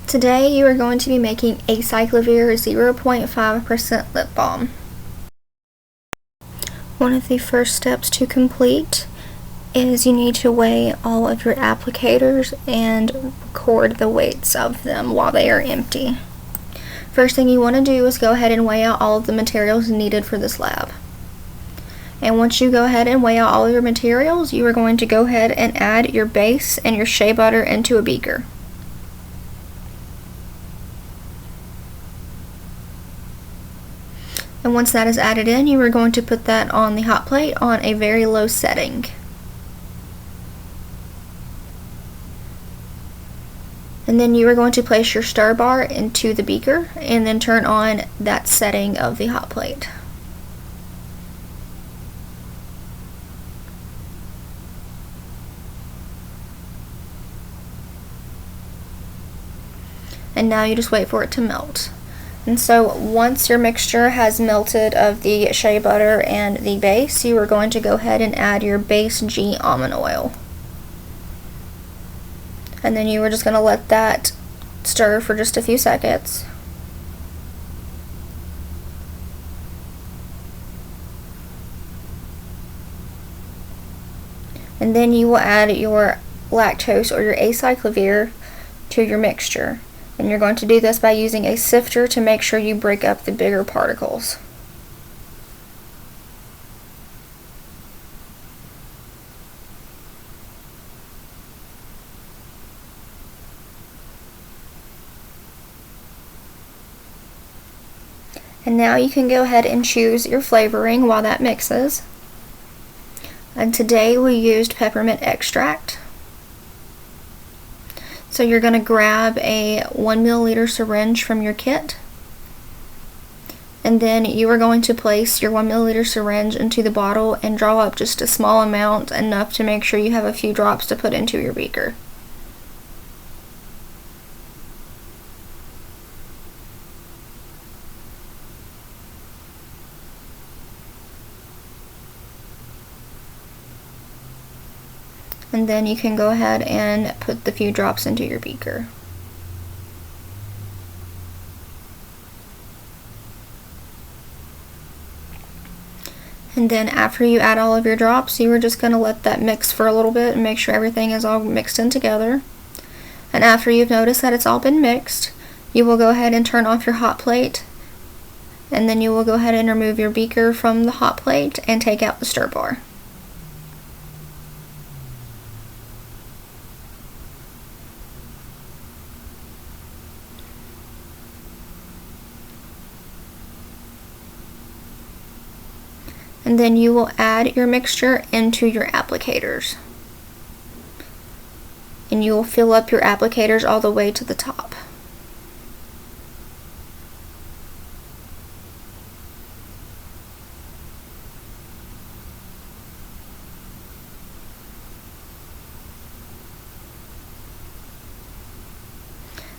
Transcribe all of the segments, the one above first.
Today you are going to be making Acyclovir 0.5% Lip Balm. One of the first steps to complete is you need to weigh all of your applicators and record the weights of them while they are empty. First thing you want to do is go ahead and weigh out all of the materials needed for this lab. And once you go ahead and weigh out all of your materials, you are going to go ahead and add your base and your shea butter into a beaker. And once that is added in, you are going to put that on the hot plate on a very low setting. And then you are going to place your stir bar into the beaker and then turn on that setting of the hot plate. And now you just wait for it to melt. And so once your mixture has melted of the shea butter and the base, you are going to go ahead and add your base G almond oil. And then you are just going to let that stir for just a few seconds. And then you will add your lactose or your acyclovir to your mixture. And you're going to do this by using a sifter to make sure you break up the bigger particles. And now you can go ahead and choose your flavoring while that mixes. And today we used peppermint extract. So you're going to grab a 1 milliliter syringe from your kit, and then you are going to place your 1 milliliter syringe into the bottle and draw up just a small amount, enough to make sure you have a few drops to put into your beaker. And then you can go ahead and put the few drops into your beaker. And then after you add all of your drops, you are just going to let that mix for a little bit and make sure everything is all mixed in together. And after you've noticed that it's all been mixed, you will go ahead and turn off your hot plate. And then you will go ahead and remove your beaker from the hot plate and take out the stir bar. And then you will add your mixture into your applicators. And you will fill up your applicators all the way to the top.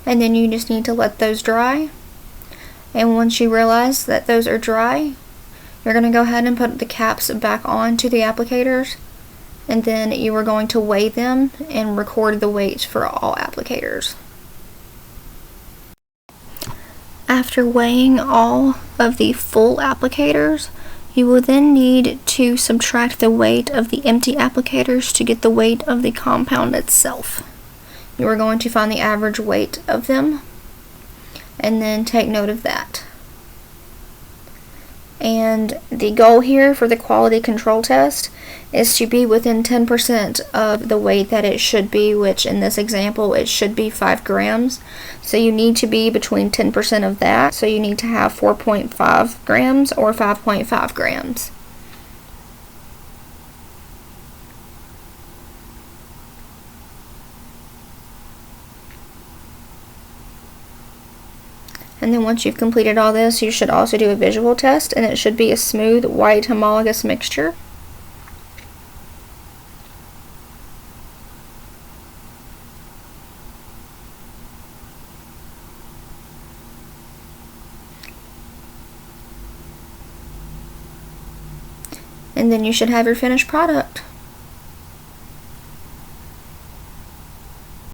And then you just need to let those dry. And once you realize that those are dry, you're going to go ahead and put the caps back on to the applicators, and then you are going to weigh them and record the weights for all applicators. After weighing all of the full applicators, you will then need to subtract the weight of the empty applicators to get the weight of the compound itself. You are going to find the average weight of them and then take note of that. And the goal here for the quality control test is to be within 10% of the weight that it should be, which in this example it should be 5 grams. So you need to be between 10% of that. So you need to have 4.5 grams or 5.5 grams. And then once you've completed all this, you should also do a visual test, and it should be a smooth, white, homologous mixture. And then you should have your finished product.